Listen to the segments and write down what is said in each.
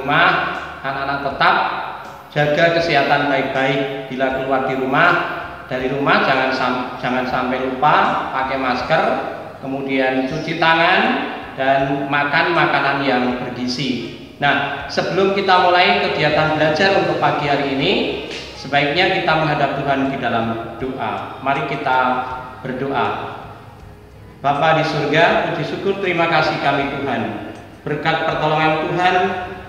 rumah, anak-anak tetap jaga kesehatan baik-baik. Bila keluar dari rumah jangan sampai lupa pakai masker, kemudian cuci tangan dan makan makanan yang bergizi. Nah, sebelum kita mulai kegiatan belajar untuk pagi hari ini, sebaiknya kita menghadap Tuhan di dalam doa. Mari kita berdoa. Bapa di surga, puji syukur terima kasih kami Tuhan. Berkat pertolongan Tuhan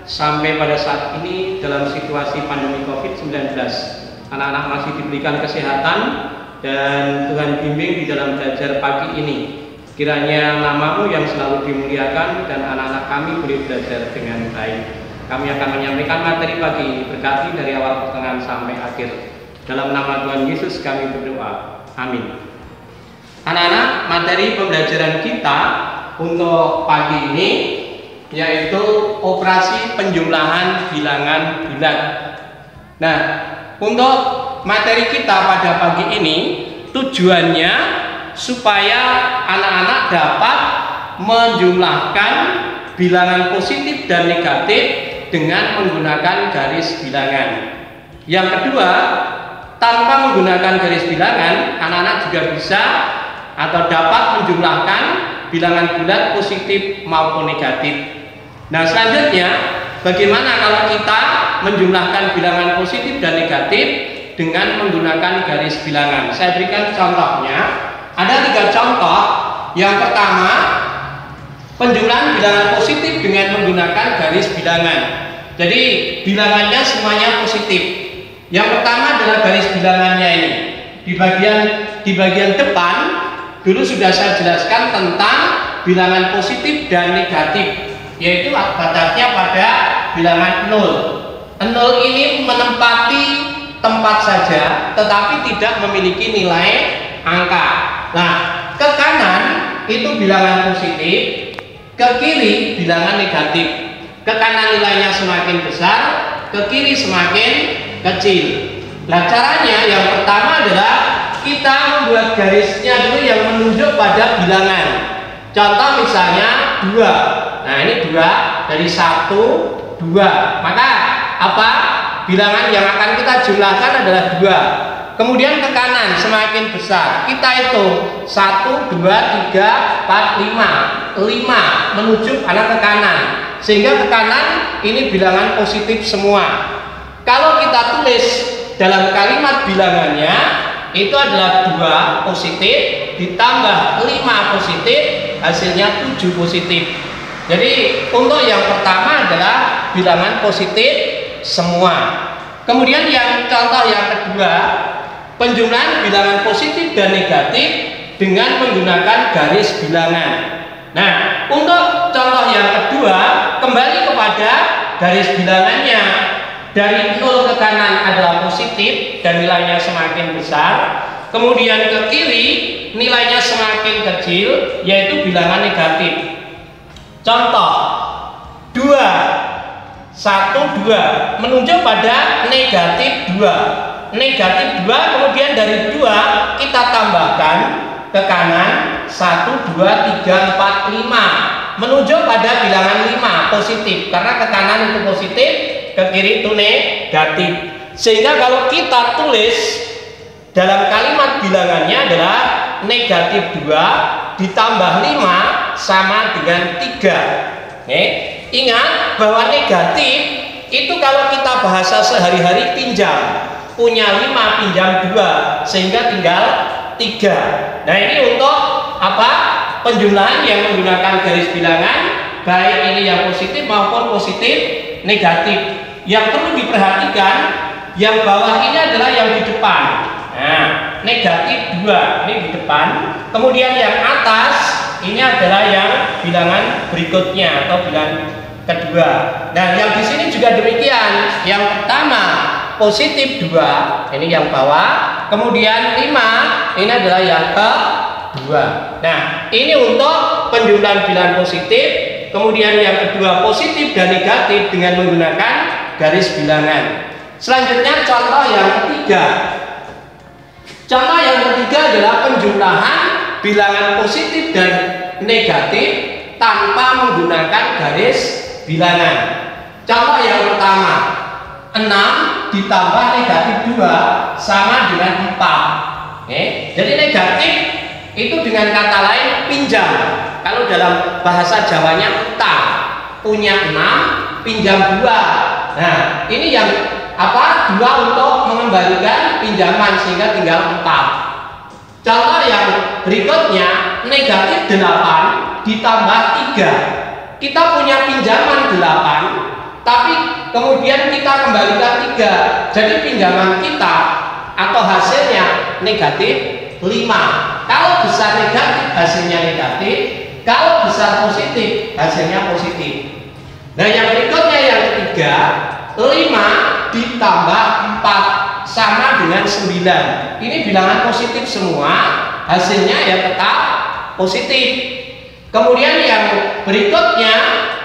sampai pada saat ini dalam situasi pandemi COVID-19, anak-anak masih diberikan kesehatan dan Tuhan bimbing di dalam belajar pagi ini. Kiranya nama-Mu yang selalu dimuliakan dan anak-anak kami boleh belajar dengan baik. Kami akan menyampaikan materi pagi ini, berkati dari awal pertengahan sampai akhir. Dalam nama Tuhan Yesus kami berdoa. Amin. Anak-anak, materi pembelajaran kita untuk pagi ini yaitu operasi penjumlahan bilangan bulat. Nah, untuk materi kita pada pagi ini tujuannya supaya anak-anak dapat menjumlahkan bilangan positif dan negatif dengan menggunakan garis bilangan. Yang kedua, tanpa menggunakan garis bilangan, anak-anak juga bisa atau dapat menjumlahkan bilangan bulat positif maupun negatif. Nah, selanjutnya bagaimana kalau kita menjumlahkan bilangan positif dan negatif dengan menggunakan garis bilangan? Saya berikan contohnya. Ada 3 contoh. Yang pertama, penjumlahan bilangan positif dengan menggunakan garis bilangan. Jadi bilangannya semuanya positif. Yang pertama adalah garis bilangannya ini. Di bagian depan dulu sudah saya jelaskan tentang bilangan positif dan negatif, yaitu batasnya pada bilangan 0. 0 ini menempati tempat saja tetapi tidak memiliki nilai angka. Nah, ke kanan itu bilangan positif, ke kiri bilangan negatif. Ke kanan nilainya semakin besar, ke kiri semakin kecil. Nah, caranya yang pertama adalah kita membuat garisnya dulu yang menunjuk pada bilangan. Contoh misalnya 2. Nah, ini 2 dari 1, 2. Maka apa? Bilangan yang akan kita jumlahkan adalah 2. Kemudian ke kanan semakin besar, kita hitung 1, 2, 3, 4, 5 menuju arah ke kanan, sehingga ke kanan ini bilangan positif semua. Kalau kita tulis dalam kalimat bilangannya itu adalah 2 positif ditambah 5 positif, hasilnya 7 positif. Jadi untuk yang pertama adalah bilangan positif semua. Kemudian yang contoh yang kedua, penjumlahan bilangan positif dan negatif dengan menggunakan garis bilangan. Nah, untuk contoh yang kedua, kembali kepada garis bilangannya. Dari 0 ke kanan adalah positif dan nilainya semakin besar. Kemudian ke kiri nilainya semakin kecil, yaitu bilangan negatif. Contoh 2, 1, 2 menunjuk pada negatif 2. Negatif 2, kemudian dari 2 kita tambahkan ke kanan 1, 2, 3, 4, 5 menunjuk pada bilangan 5 positif, karena ke kanan itu positif, ke kiri itu negatif. Sehingga kalau kita tulis dalam kalimat bilangannya adalah negatif 2 ditambah 5 sama dengan 3. Ingat bahwa negatif itu kalau kita bahasa sehari-hari pinjam, punya 5 pinjam 2, sehingga tinggal 3. Nah, ini untuk apa? Penjumlahan yang menggunakan garis bilangan, baik ini yang positif maupun positif negatif. Yang perlu diperhatikan, yang bawah ini adalah yang di depan. Nah, negatif 2 ini di depan. Kemudian yang atas ini adalah yang bilangan berikutnya atau bilangan kedua. Nah, yang di sini juga demikian. Yang pertama positif 2, ini yang bawah. Kemudian 5, ini adalah yang kedua. Nah, ini untuk penjumlahan bilangan positif. Kemudian yang kedua positif dan negatif dengan menggunakan garis bilangan. Selanjutnya contoh yang ketiga. Contoh yang ketiga adalah penjumlahan bilangan positif dan negatif tanpa menggunakan garis bilangan. Contoh yang pertama, 6 ditambah negatif 2 sama dengan 4. Jadi negatif itu dengan kata lain pinjam. Kalau dalam bahasa Jawanya utang, punya 6 pinjam 2. Nah, ini yang apa? 2 untuk mengembalikan pinjaman sehingga tinggal 4. Contoh yang berikutnya, negatif 8 ditambah 3. Kita punya pinjaman 8, tapi kemudian kita kembalikan 3. Jadi pinjaman kita atau hasilnya negatif 5. Kalau besar negatif hasilnya negatif, kalau besar positif hasilnya positif. Nah, yang berikutnya yang ketiga, 5 ditambah 4 sama dengan 9. Ini bilangan positif semua, hasilnya ya tetap positif. Kemudian yang berikutnya,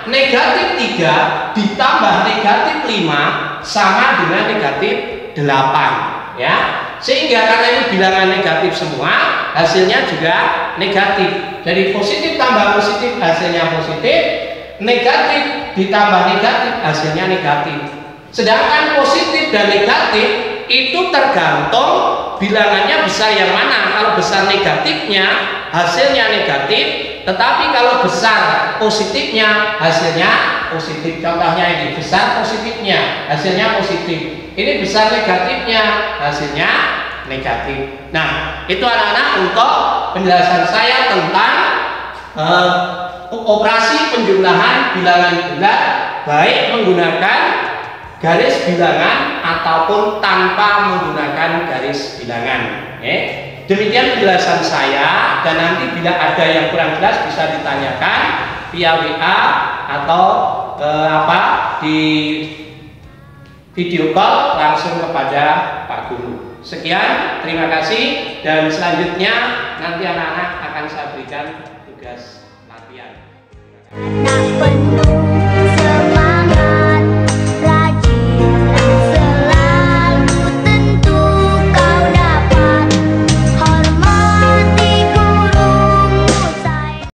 negatif 3 ditambah negatif 5 sama dengan negatif 8, ya. Sehingga karena ini bilangan negatif semua, hasilnya juga negatif. Jadi positif tambah positif hasilnya positif, negatif ditambah negatif hasilnya negatif. Sedangkan positif dan negatif itu tergantung bilangannya besar yang mana. Kalau besar negatifnya hasilnya negatif, tetapi kalau besar positifnya hasilnya positif. Contohnya ini, besar positifnya hasilnya positif. Ini besar negatifnya hasilnya negatif. Nah, itu anak-anak untuk penjelasan saya tentang operasi penjumlahan bilangan bulat, baik menggunakan garis bilangan ataupun tanpa menggunakan garis bilangan. Demikian penjelasan saya, dan nanti bila ada yang kurang jelas bisa ditanyakan via WA atau di video call langsung kepada Pak Guru. Sekian, terima kasih, dan selanjutnya nanti anak-anak akan saya berikan tugas latihan.